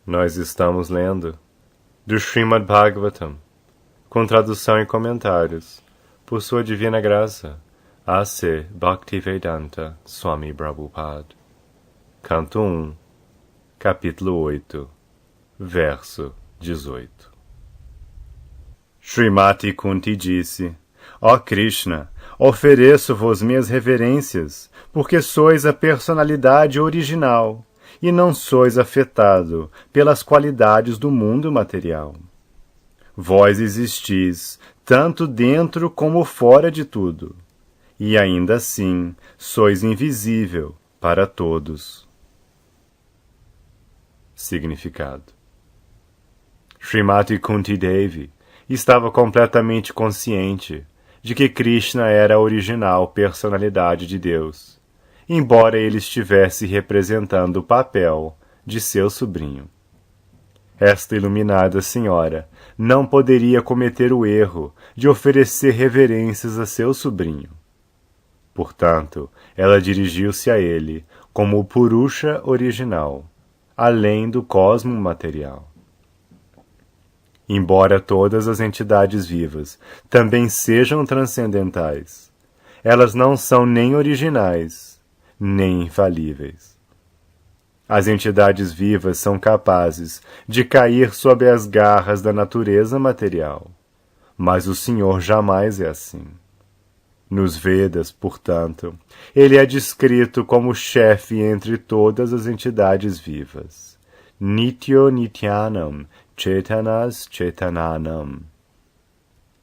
Nós estamos lendo do Srimad Bhagavatam, com tradução e comentários, por sua divina graça, A.C. Bhaktivedanta Swami Prabhupada. Canto 1, capítulo 8, verso 18. Srimati Kunti disse: Ó Krishna, ofereço-vos minhas reverências, porque sois a personalidade original, e não sois afetado pelas qualidades do mundo material. Vós existis tanto dentro como fora de tudo, e ainda assim sois invisível para todos. Significado: Srimati Kunti Devi estava completamente consciente de que Krishna era a original personalidade de Deus, embora ele estivesse representando o papel de seu sobrinho. Esta iluminada senhora não poderia cometer o erro de oferecer reverências a seu sobrinho. Portanto, ela dirigiu-se a ele como o Purusha original, além do cosmo material. Embora todas as entidades vivas também sejam transcendentais, elas não são nem originais, nem infalíveis. As entidades vivas são capazes de cair sob as garras da natureza material, mas o Senhor jamais é assim. Nos Vedas, portanto, ele é descrito como chefe entre todas as entidades vivas. Nityo Nityanam Chaitanas Chaitananam.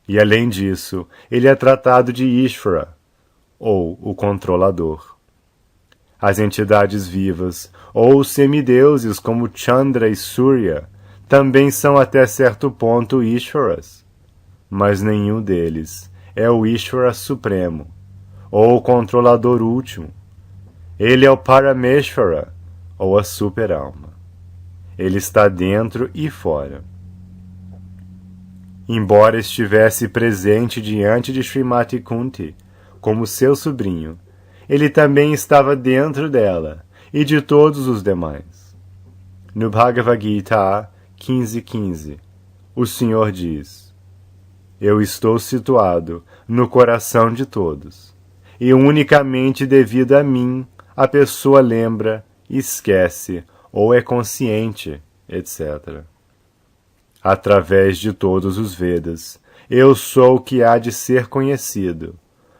E além disso, ele é tratado de Ishvara, ou o controlador. As entidades vivas, ou os semideuses como Chandra e Surya, também são até certo ponto Ishvaras, mas nenhum deles é o Ishvara supremo, ou o controlador último. Ele é o Parameshvara, ou a super-alma. Ele está dentro e fora. Embora estivesse presente diante de Srimati Kunti, como seu sobrinho, ele também estava dentro dela e de todos os demais. No Bhagavad Gita 15:15, o Senhor diz: Eu estou situado no coração de todos, e unicamente devido a mim a pessoa lembra, esquece ou é consciente, etc. Através de todos os Vedas, eu sou o que há de ser conhecido,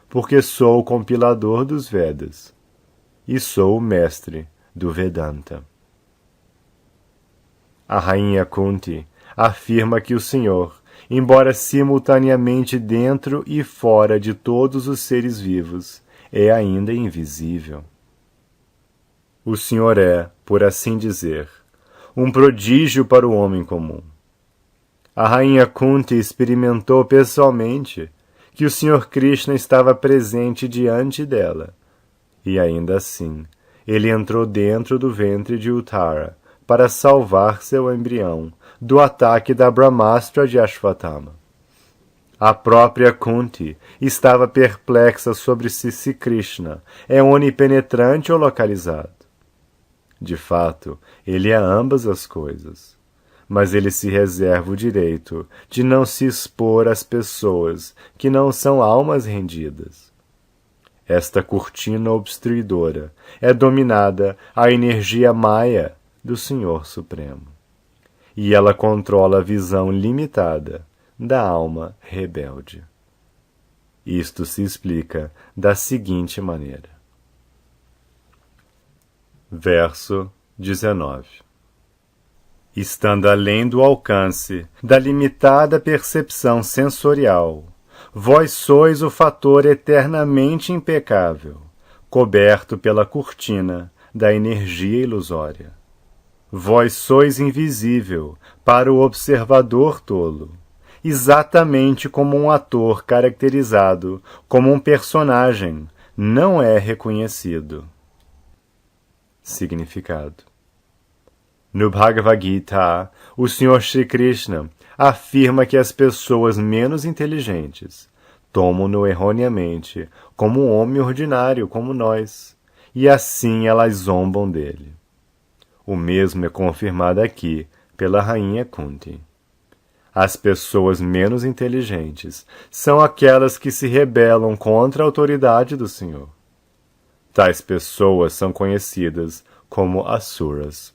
porque sou o compilador dos Vedas, e sou o mestre do Vedanta. A rainha Kunti afirma que o Senhor, embora simultaneamente dentro e fora de todos os seres vivos, é ainda invisível. O Senhor é, por assim dizer, um prodígio para o homem comum. A rainha Kunti experimentou pessoalmente que o Senhor Krishna estava presente diante dela, e ainda assim, ele entrou dentro do ventre de Uttara para salvar seu embrião do ataque da Brahmastra de Ashwatthama. A própria Kunti estava perplexa sobre se Krishna é onipenetrante ou localizado. De fato, ele é ambas as coisas, mas ele se reserva o direito de não se expor às pessoas que não são almas rendidas. Esta cortina obstruidora é dominada a energia Maya do Senhor Supremo, e ela controla a visão limitada da alma rebelde. Isto se explica da seguinte maneira. Verso 19. Estando além do alcance da limitada percepção sensorial, vós sois o fator eternamente impecável, coberto pela cortina da energia ilusória. Vós sois invisível para o observador tolo, exatamente como um ator caracterizado como um personagem não é reconhecido. Significado: No Bhagavad Gita, o Senhor Shri Krishna afirma que as pessoas menos inteligentes tomam-no erroneamente como um homem ordinário como nós, e assim elas zombam dele. O mesmo é confirmado aqui pela rainha Kunti. As pessoas menos inteligentes são aquelas que se rebelam contra a autoridade do Senhor. Tais pessoas são conhecidas como asuras.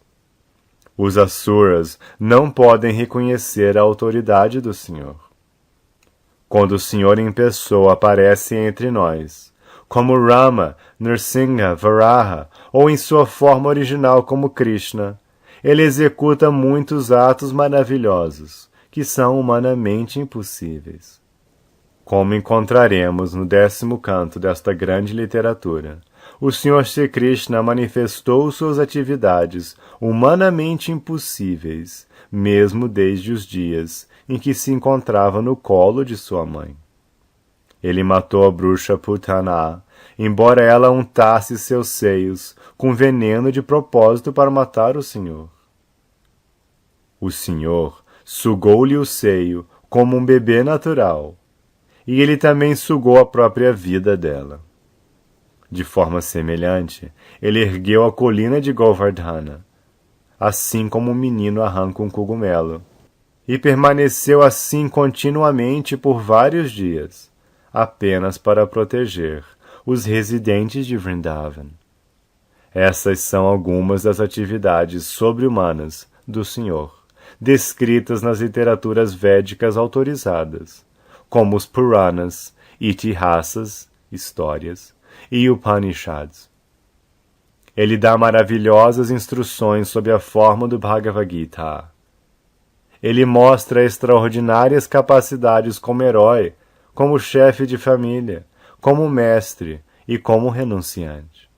Os asuras não podem reconhecer a autoridade do Senhor. Quando o Senhor em pessoa aparece entre nós, como Rama, Nrsimha, Varaha, ou em sua forma original como Krishna, ele executa muitos atos maravilhosos, que são humanamente impossíveis. Como encontraremos no 10º canto desta grande literatura, o Senhor Shri Krishna manifestou suas atividades humanamente impossíveis, mesmo desde os dias em que se encontrava no colo de sua mãe. Ele matou a bruxa Putana, embora ela untasse seus seios com veneno de propósito para matar o Senhor. O Senhor sugou-lhe o seio como um bebê natural, e ele também sugou a própria vida dela. De forma semelhante, ele ergueu a colina de Govardhana, assim como um menino arranca um cogumelo, e permaneceu assim continuamente por vários dias, apenas para proteger os residentes de Vrindavan. Essas são algumas das atividades sobre-humanas do Senhor, descritas nas literaturas védicas autorizadas, como os Puranas, Itihasas, histórias, e Upanishads. Ele dá maravilhosas instruções sob a forma do Bhagavad Gita. Ele mostra extraordinárias capacidades como herói, como chefe de família, como mestre e como renunciante.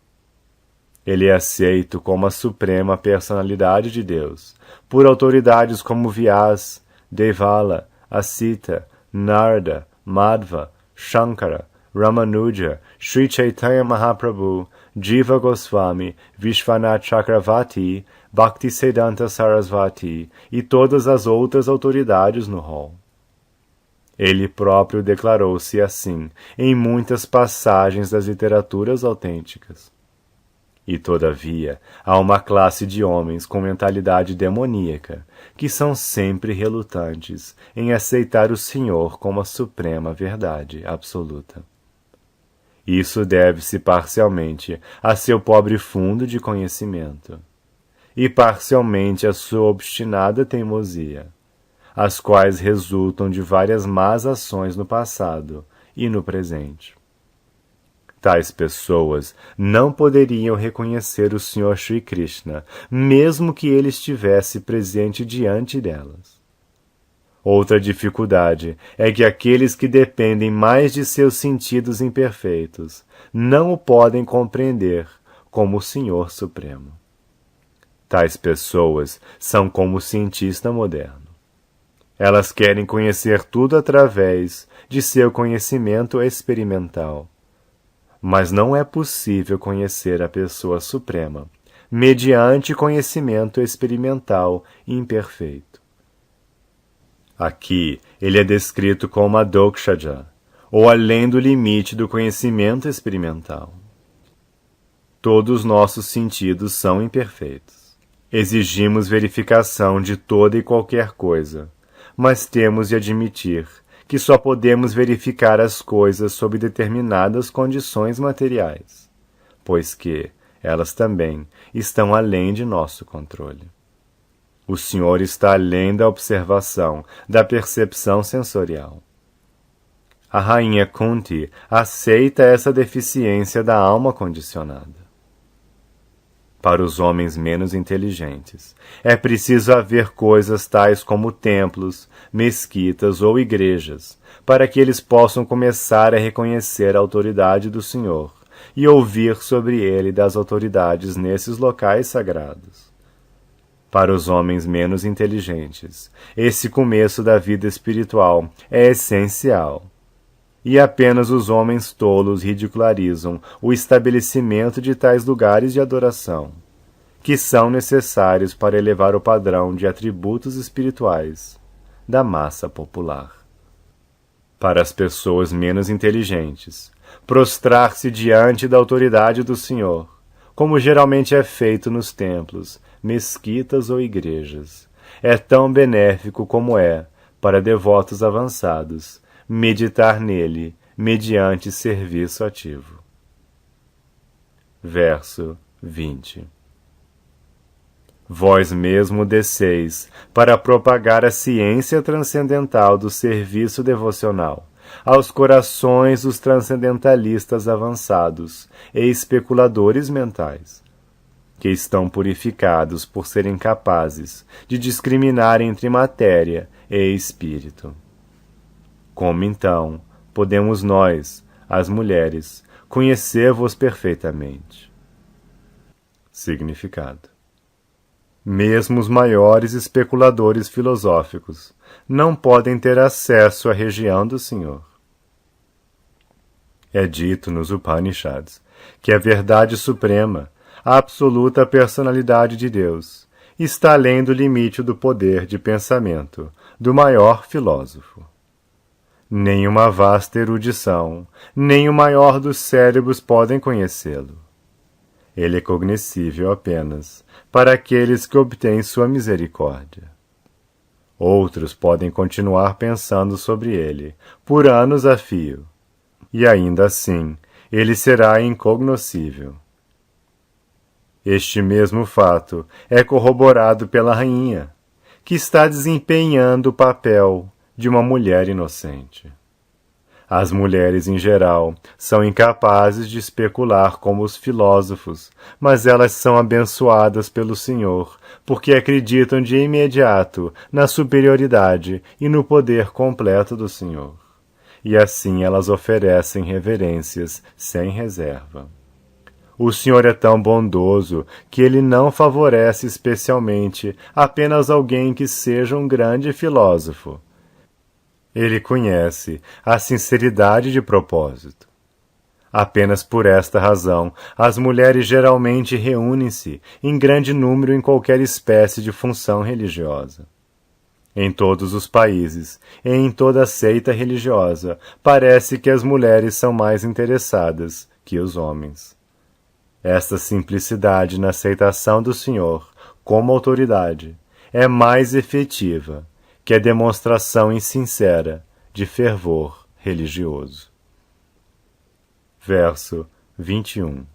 Ele é aceito como a suprema personalidade de Deus, por autoridades como Vyas, Devala, Asita, Narada, Madhva, Shankara, Ramanuja, Sri Chaitanya Mahaprabhu, Jiva Goswami, Vishwanath Chakravarti, Bhaktisiddhanta Sarasvati e todas as outras autoridades no hall. Ele próprio declarou-se assim em muitas passagens das literaturas autênticas. E, todavia, há uma classe de homens com mentalidade demoníaca que são sempre relutantes em aceitar o Senhor como a suprema verdade absoluta. Isso deve-se parcialmente a seu pobre fundo de conhecimento, e parcialmente a sua obstinada teimosia, as quais resultam de várias más ações no passado e no presente. Tais pessoas não poderiam reconhecer o Senhor Shri Krishna, mesmo que ele estivesse presente diante delas. Outra dificuldade é que aqueles que dependem mais de seus sentidos imperfeitos não o podem compreender como o Senhor Supremo. Tais pessoas são como o cientista moderno. Elas querem conhecer tudo através de seu conhecimento experimental. Mas não é possível conhecer a pessoa suprema mediante conhecimento experimental imperfeito. Aqui ele é descrito como a Dokshaja, ou além do limite do conhecimento experimental. Todos nossos sentidos são imperfeitos. Exigimos verificação de toda e qualquer coisa, mas temos de admitir que só podemos verificar as coisas sob determinadas condições materiais, pois que elas também estão além de nosso controle. O Senhor está além da observação, da percepção sensorial. A rainha Kunti aceita essa deficiência da alma condicionada. Para os homens menos inteligentes, é preciso haver coisas tais como templos, mesquitas ou igrejas, para que eles possam começar a reconhecer a autoridade do Senhor e ouvir sobre ele das autoridades nesses locais sagrados. Para os homens menos inteligentes, esse começo da vida espiritual é essencial. E apenas os homens tolos ridicularizam o estabelecimento de tais lugares de adoração, que são necessários para elevar o padrão de atributos espirituais da massa popular. Para as pessoas menos inteligentes, prostrar-se diante da autoridade do Senhor, como geralmente é feito nos templos, mesquitas ou igrejas. É tão benéfico como é, para devotos avançados, meditar nele mediante serviço ativo. Verso 20. Vós mesmo desceis para propagar a ciência transcendental do serviço devocional aos corações dos transcendentalistas avançados e especuladores mentais, que estão purificados por serem capazes de discriminar entre matéria e espírito. Como então podemos nós, as mulheres, conhecer-vos perfeitamente? Significado. Mesmo os maiores especuladores filosóficos não podem ter acesso à região do Senhor. É dito nos Upanishads que a verdade suprema, a absoluta personalidade de Deus, está além do limite do poder de pensamento do maior filósofo. Nem uma vasta erudição, nem o maior dos cérebros podem conhecê-lo. Ele é cognoscível apenas para aqueles que obtêm sua misericórdia. Outros podem continuar pensando sobre ele por anos a fio, e ainda assim ele será incognoscível. Este mesmo fato é corroborado pela rainha, que está desempenhando o papel de uma mulher inocente. As mulheres, em geral, são incapazes de especular como os filósofos, mas elas são abençoadas pelo Senhor, porque acreditam de imediato na superioridade e no poder completo do Senhor. E assim elas oferecem reverências sem reserva. O Senhor é tão bondoso que ele não favorece especialmente apenas alguém que seja um grande filósofo. Ele conhece a sinceridade de propósito. Apenas por esta razão, as mulheres geralmente reúnem-se em grande número em qualquer espécie de função religiosa. Em todos os países e em toda seita religiosa, parece que as mulheres são mais interessadas que os homens. Esta simplicidade na aceitação do Senhor como autoridade é mais efetiva que a demonstração insincera de fervor religioso. Verso 21.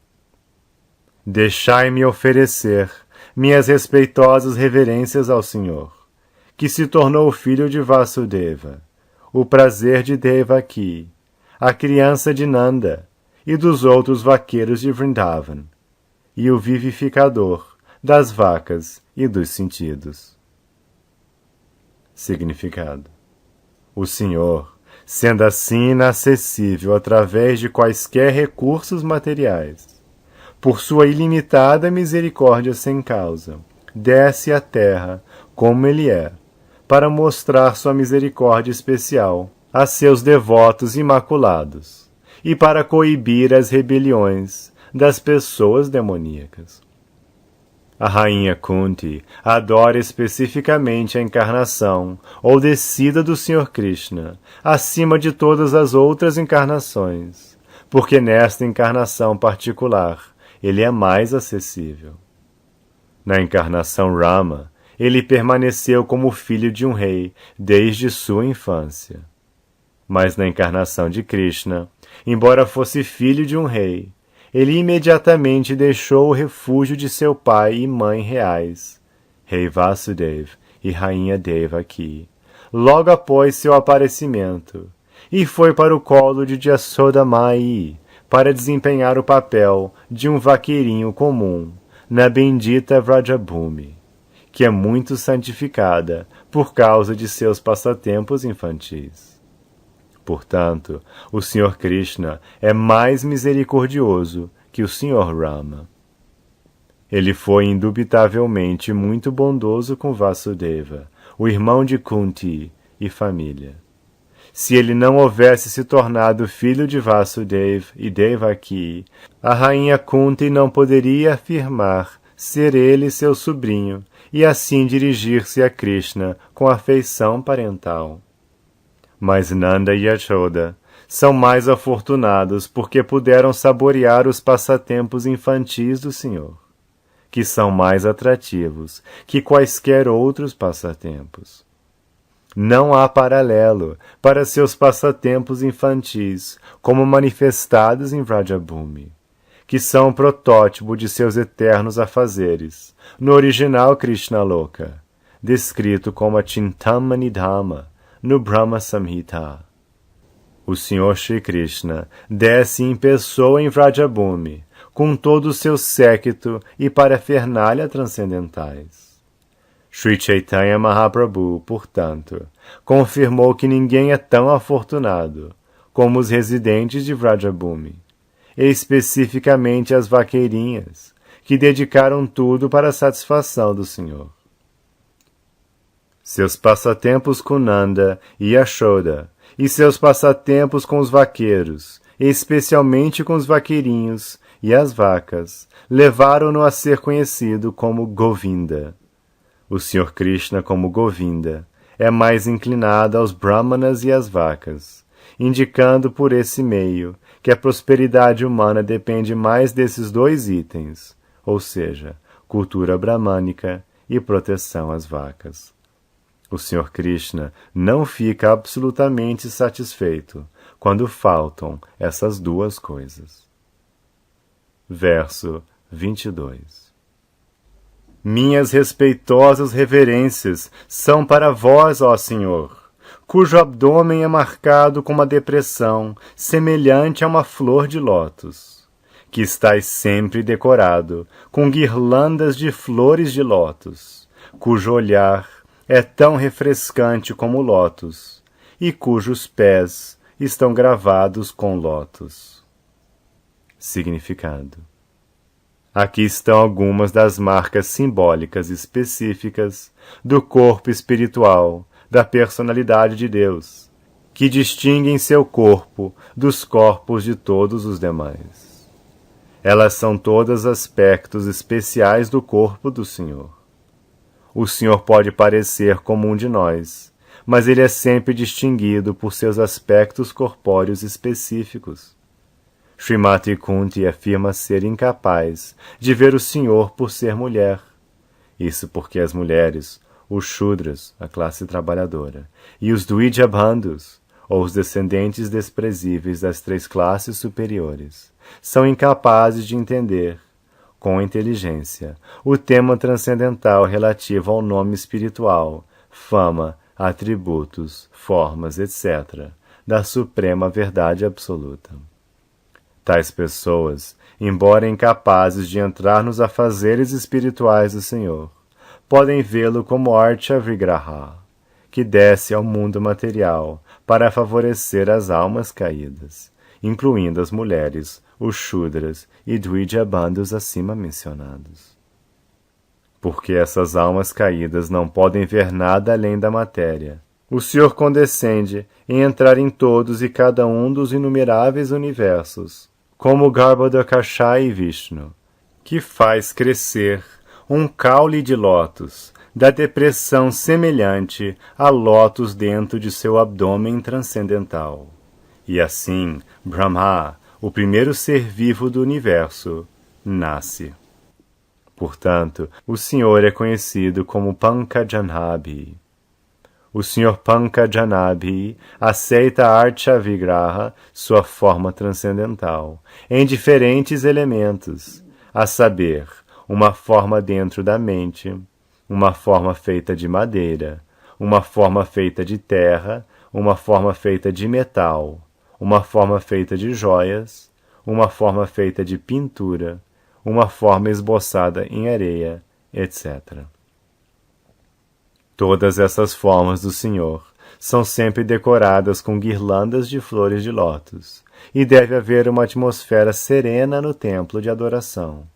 Deixai-me oferecer minhas respeitosas reverências ao Senhor, que se tornou o filho de Vasudeva, o prazer de Devaki, a criança de Nanda e dos outros vaqueiros de Vrindavan, e o vivificador das vacas e dos sentidos. Significado. O Senhor, sendo assim inacessível através de quaisquer recursos materiais, por sua ilimitada misericórdia sem causa, desce à terra como ele é, para mostrar sua misericórdia especial a seus devotos imaculados e para coibir as rebeliões das pessoas demoníacas. A rainha Kunti adora especificamente a encarnação ou descida do Sr. Krishna, acima de todas as outras encarnações, porque nesta encarnação particular ele é mais acessível. Na encarnação Rama, ele permaneceu como filho de um rei desde sua infância. Mas na encarnação de Krishna, embora fosse filho de um rei, ele imediatamente deixou o refúgio de seu pai e mãe reais, rei Vasudeva e rainha Devaki, logo após seu aparecimento, e foi para o colo de Jashoda Mai para desempenhar o papel de um vaqueirinho comum na bendita Vrajabhumi, que é muito santificada por causa de seus passatempos infantis. Portanto, o Sr. Krishna é mais misericordioso que o Sr. Rama. Ele foi indubitavelmente muito bondoso com Vasudeva, o irmão de Kunti e família. Se ele não houvesse se tornado filho de Vasudeva e Devaki, a rainha Kunti não poderia afirmar ser ele seu sobrinho e assim dirigir-se a Krishna com afeição parental. Mas Nanda e Yashoda são mais afortunados porque puderam saborear os passatempos infantis do Senhor, que são mais atrativos que quaisquer outros passatempos. Não há paralelo para seus passatempos infantis, como manifestados em Vrajabhumi, que são o protótipo de seus eternos afazeres, no original Krishnaloka, descrito como a Chintamani Dhamma, no Brahma Samhita. O Senhor Shri Krishna desce em pessoa em Vrajabhumi, com todo o seu séquito e parafernália transcendentais. Sri Chaitanya Mahaprabhu, portanto, confirmou que ninguém é tão afortunado como os residentes de Vrajabhumi, e especificamente as vaqueirinhas, que dedicaram tudo para a satisfação do Senhor. Seus passatempos com Nanda e Yashoda, e seus passatempos com os vaqueiros, especialmente com os vaqueirinhos e as vacas, levaram-no a ser conhecido como Govinda. O Sr. Krishna, como Govinda, é mais inclinado aos brahmanas e às vacas, indicando por esse meio que a prosperidade humana depende mais desses dois itens, ou seja, cultura brahmânica e proteção às vacas. O Sr. Krishna não fica absolutamente satisfeito quando faltam essas duas coisas. Verso 22. Minhas respeitosas reverências são para vós, ó Senhor, cujo abdômen é marcado com uma depressão semelhante a uma flor de lótus, que estais sempre decorado com guirlandas de flores de lótus, cujo olhar é tão refrescante como o lótus, e cujos pés estão gravados com lótus. Significado. Aqui estão algumas das marcas simbólicas específicas do corpo espiritual da personalidade de Deus, que distinguem seu corpo dos corpos de todos os demais. Elas são todas aspectos especiais do corpo do Senhor. O Senhor pode parecer como um de nós, mas ele é sempre distinguido por seus aspectos corpóreos específicos. Srimati Kunti afirma ser incapaz de ver o Senhor por ser mulher. Isso porque as mulheres, os Shudras, a classe trabalhadora, e os Dvijabandhus, ou os descendentes desprezíveis das três classes superiores, são incapazes de entender, com inteligência, o tema transcendental relativo ao nome espiritual, fama, atributos, formas, etc., da suprema verdade absoluta. Tais pessoas, embora incapazes de entrar nos afazeres espirituais do Senhor, podem vê-lo como Archa Vigraha, que desce ao mundo material para favorecer as almas caídas, incluindo as mulheres, os Shudras e Dvijabandhus acima mencionados. Porque essas almas caídas não podem ver nada além da matéria, o Senhor condescende em entrar em todos e cada um dos inumeráveis universos, como Garbhodakashayi Vishnu, que faz crescer um caule de lótus, da depressão semelhante a lótus dentro de seu abdômen transcendental. E assim, Brahma, o primeiro ser vivo do universo, nasce. Portanto, o Senhor é conhecido como Pankajanabhi. O Senhor Pankajanabhi aceita a Archa Vigraha, sua forma transcendental, em diferentes elementos, a saber, uma forma dentro da mente, uma forma feita de madeira, uma forma feita de terra, uma forma feita de metal, uma forma feita de joias, uma forma feita de pintura, uma forma esboçada em areia, etc. Todas essas formas do Senhor são sempre decoradas com guirlandas de flores de lótus, e deve haver uma atmosfera serena no templo de adoração,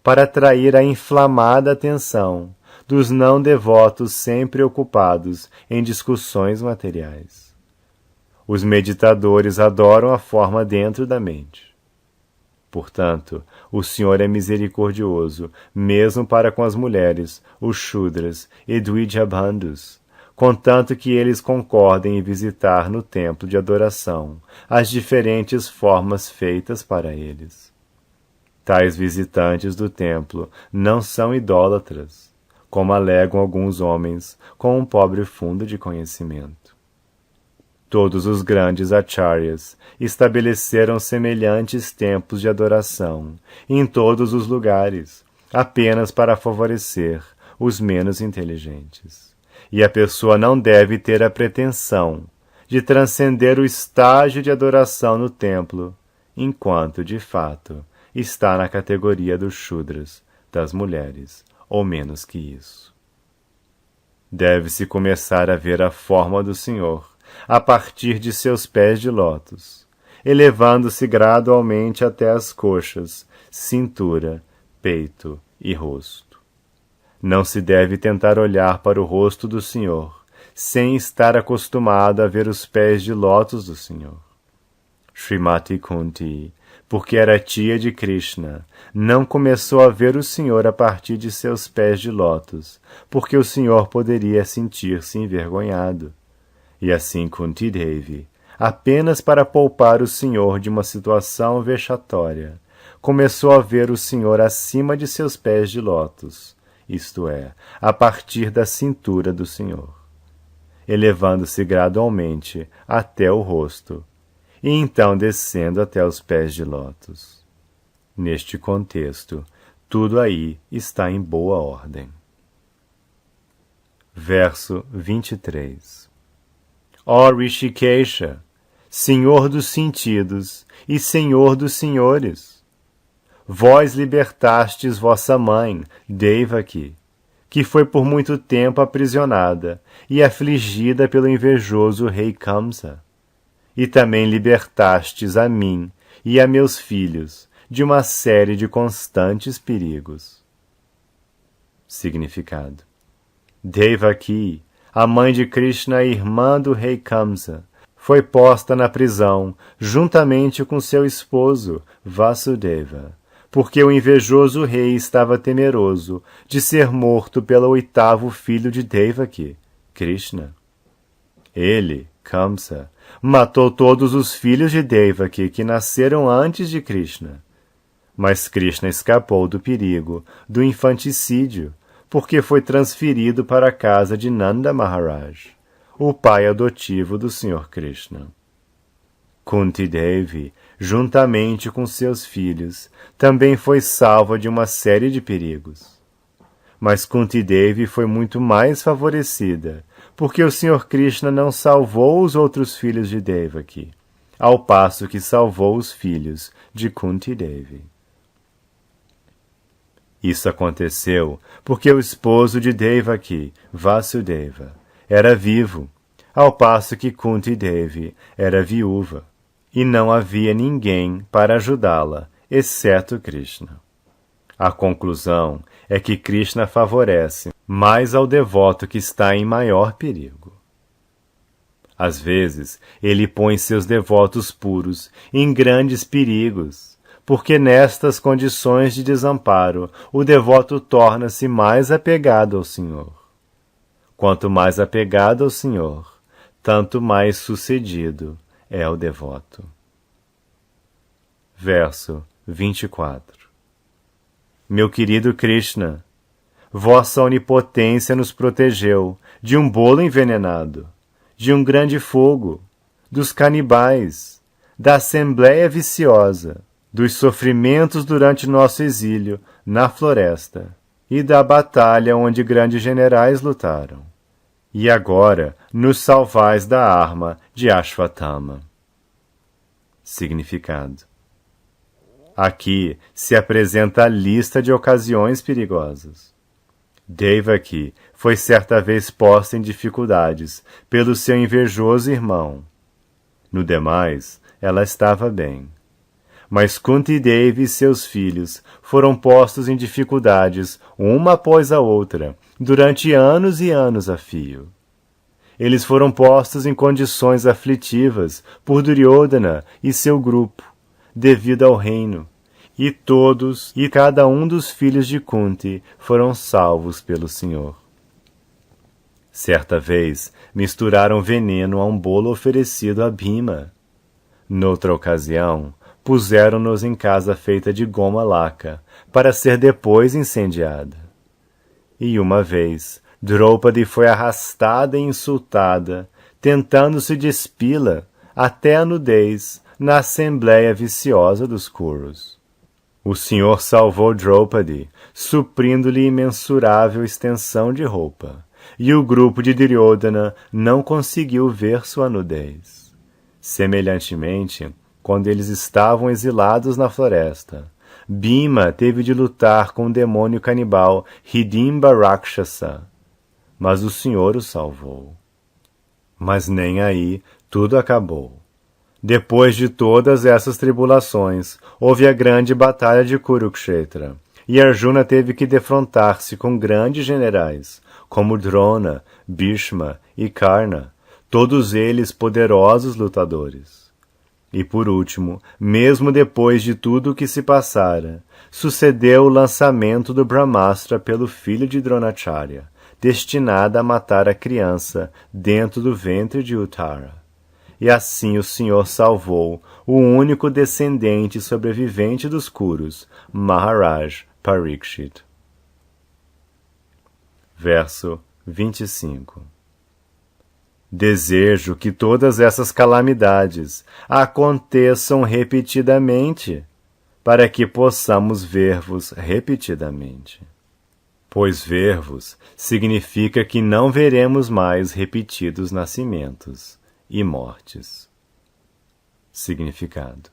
para atrair a inflamada atenção dos não devotos sempre ocupados em discussões materiais. Os meditadores adoram a forma dentro da mente. Portanto, o Senhor é misericordioso, mesmo para com as mulheres, os Shudras e Dvijabandhus, contanto que eles concordem em visitar no templo de adoração as diferentes formas feitas para eles. Tais visitantes do templo não são idólatras, como alegam alguns homens com um pobre fundo de conhecimento. Todos os grandes acharyas estabeleceram semelhantes templos de adoração em todos os lugares, apenas para favorecer os menos inteligentes. E a pessoa não deve ter a pretensão de transcender o estágio de adoração no templo, enquanto, de fato, está na categoria dos Shudras, das mulheres, ou menos que isso. Deve-se começar a ver a forma do Senhor a partir de seus pés de lótus, elevando-se gradualmente até as coxas, cintura, peito e rosto. Não se deve tentar olhar para o rosto do Senhor sem estar acostumado a ver os pés de lótus do Senhor. Srimati Kunti, porque era tia de Krishna, não começou a ver o Senhor a partir de seus pés de lótus, porque o Senhor poderia sentir-se envergonhado. E assim Kunti Devi, apenas para poupar o Senhor de uma situação vexatória, começou a ver o Senhor acima de seus pés de lótus, isto é, a partir da cintura do Senhor, elevando-se gradualmente até o rosto, e então descendo até os pés de lótus. Neste contexto, tudo aí está em boa ordem. Verso 23. Ó Rishikesha, Senhor dos sentidos e Senhor dos senhores, vós libertastes vossa mãe, Devaki, que foi por muito tempo aprisionada e afligida pelo invejoso rei Kamsa, e também libertastes a mim e a meus filhos de uma série de constantes perigos. Significado: Devaki, a mãe de Krishna e irmã do rei Kamsa, foi posta na prisão juntamente com seu esposo Vasudeva, porque o invejoso rei estava temeroso de ser morto pelo 8º filho de Devaki, Krishna. Ele, Kamsa, matou todos os filhos de Devaki que nasceram antes de Krishna. Mas Krishna escapou do perigo do infanticídio, porque foi transferido para a casa de Nanda Maharaj, o pai adotivo do Sr. Krishna. Kunti Devi, juntamente com seus filhos, também foi salva de uma série de perigos. Mas Kunti Devi foi muito mais favorecida, porque o Sr. Krishna não salvou os outros filhos de Devaki, ao passo que salvou os filhos de Kunti Devi. Isso aconteceu porque o esposo de Devaki, Vasudeva, era vivo, ao passo que Kunti Devi era viúva, e não havia ninguém para ajudá-la, exceto Krishna. A conclusão é que Krishna favorece mais ao devoto que está em maior perigo. Às vezes, ele põe seus devotos puros em grandes perigos, porque nestas condições de desamparo, o devoto torna-se mais apegado ao Senhor. Quanto mais apegado ao Senhor, tanto mais sucedido é o devoto. Verso 24. Meu querido Krishna, vossa onipotência nos protegeu de um bolo envenenado, de um grande fogo, dos canibais, da assembleia viciosa, dos sofrimentos durante nosso exílio na floresta e da batalha onde grandes generais lutaram. E agora nos salvais da arma de Ashwatthama. Significado: aqui se apresenta a lista de ocasiões perigosas. Devaki foi certa vez posta em dificuldades pelo seu invejoso irmão. No demais, ela estava bem. Mas Kunti Devi e seus filhos foram postos em dificuldades, uma após a outra, durante anos e anos a fio. Eles foram postos em condições aflitivas por Duryodhana e seu grupo, devido ao reino, e todos e cada um dos filhos de Kunti foram salvos pelo Senhor. Certa vez, misturaram veneno a um bolo oferecido a Bhima. Noutra ocasião, puseram-nos em casa feita de goma laca, para ser depois incendiada. E uma vez, Draupadi foi arrastada e insultada, tentando se despi-la até a nudez na assembleia viciosa dos Kurus. O Senhor salvou Draupadi, suprindo-lhe imensurável extensão de roupa, e o grupo de Duryodhana não conseguiu ver sua nudez. Semelhantemente, quando eles estavam exilados na floresta, Bhima teve de lutar com o demônio canibal Hidimba Rakshasa, mas o Senhor o salvou. Mas nem aí tudo acabou. Depois de todas essas tribulações, houve a grande batalha de Kurukshetra, e Arjuna teve que defrontar-se com grandes generais, como Drona, Bhishma e Karna, todos eles poderosos lutadores. E por último, mesmo depois de tudo o que se passara, sucedeu o lançamento do Brahmastra pelo filho de Dronacharya, destinada a matar a criança dentro do ventre de Uttara. E assim o Senhor salvou o único descendente sobrevivente dos Kurus, Maharaj Parikshit. Verso 25. Desejo que todas essas calamidades aconteçam repetidamente, para que possamos ver-vos repetidamente. Pois ver-vos significa que não veremos mais repetidos nascimentos e mortes. Significado: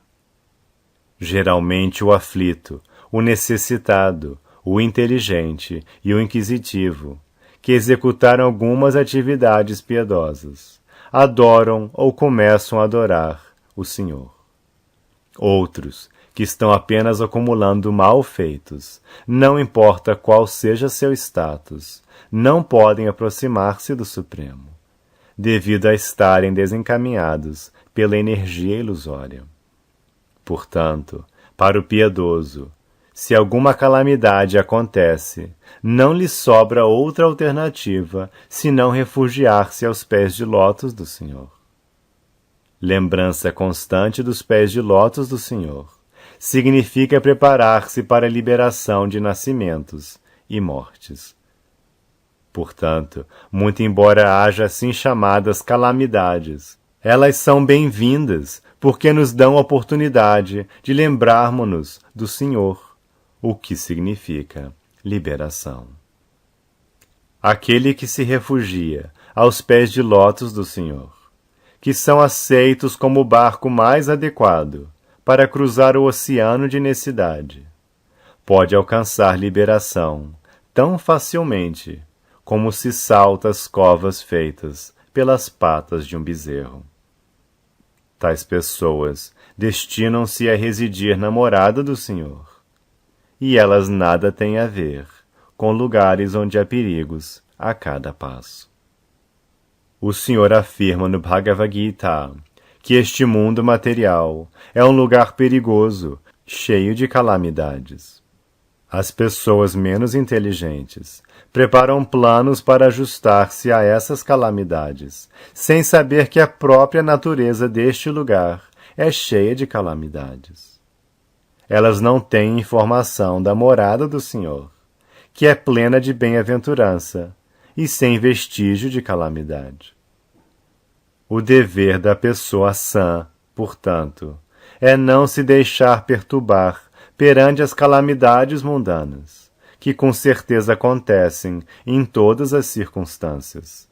geralmente o aflito, o necessitado, o inteligente e o inquisitivo, que executaram algumas atividades piedosas, adoram ou começam a adorar o Senhor. Outros, que estão apenas acumulando mal-feitos, não importa qual seja seu status, não podem aproximar-se do Supremo, devido a estarem desencaminhados pela energia ilusória. Portanto, para o piedoso, se alguma calamidade acontece, não lhe sobra outra alternativa senão refugiar-se aos pés de lótus do Senhor. Lembrança constante dos pés de lótus do Senhor significa preparar-se para a liberação de nascimentos e mortes. Portanto, muito embora haja assim chamadas calamidades, elas são bem-vindas porque nos dão a oportunidade de lembrarmos-nos do Senhor, o que significa liberação. Aquele que se refugia aos pés de lótus do Senhor, que são aceitos como o barco mais adequado para cruzar o oceano de necessidade, pode alcançar liberação tão facilmente como se salta as covas feitas pelas patas de um bezerro. Tais pessoas destinam-se a residir na morada do Senhor, e elas nada têm a ver com lugares onde há perigos a cada passo. O Senhor afirma no Bhagavad Gita que este mundo material é um lugar perigoso, cheio de calamidades. As pessoas menos inteligentes preparam planos para ajustar-se a essas calamidades, sem saber que a própria natureza deste lugar é cheia de calamidades. Elas não têm informação da morada do Senhor, que é plena de bem-aventurança e sem vestígio de calamidade. O dever da pessoa sã, portanto, é não se deixar perturbar perante as calamidades mundanas, que com certeza acontecem em todas as circunstâncias.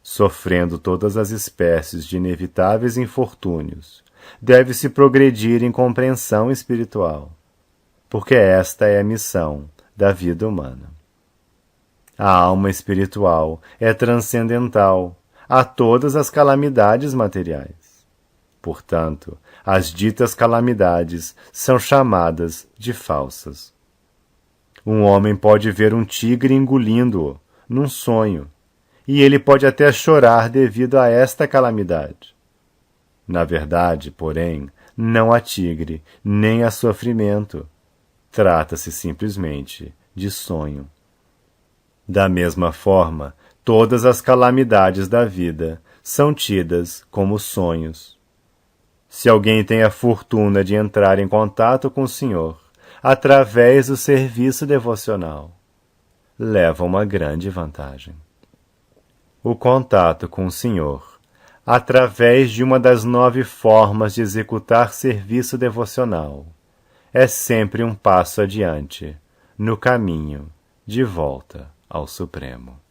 Sofrendo todas as espécies de inevitáveis infortúnios, deve-se progredir em compreensão espiritual, porque esta é a missão da vida humana. A alma espiritual é transcendental a todas as calamidades materiais. Portanto, as ditas calamidades são chamadas de falsas. Um homem pode ver um tigre engolindo-o num sonho, e ele pode até chorar devido a esta calamidade. Na verdade, porém, não há tigre, nem há sofrimento. Trata-se simplesmente de sonho. Da mesma forma, todas as calamidades da vida são tidas como sonhos. Se alguém tem a fortuna de entrar em contato com o Senhor através do serviço devocional, leva uma grande vantagem. O contato com o Senhor, através de uma das 9 formas de executar serviço devocional, é sempre um passo adiante no caminho de volta ao Supremo.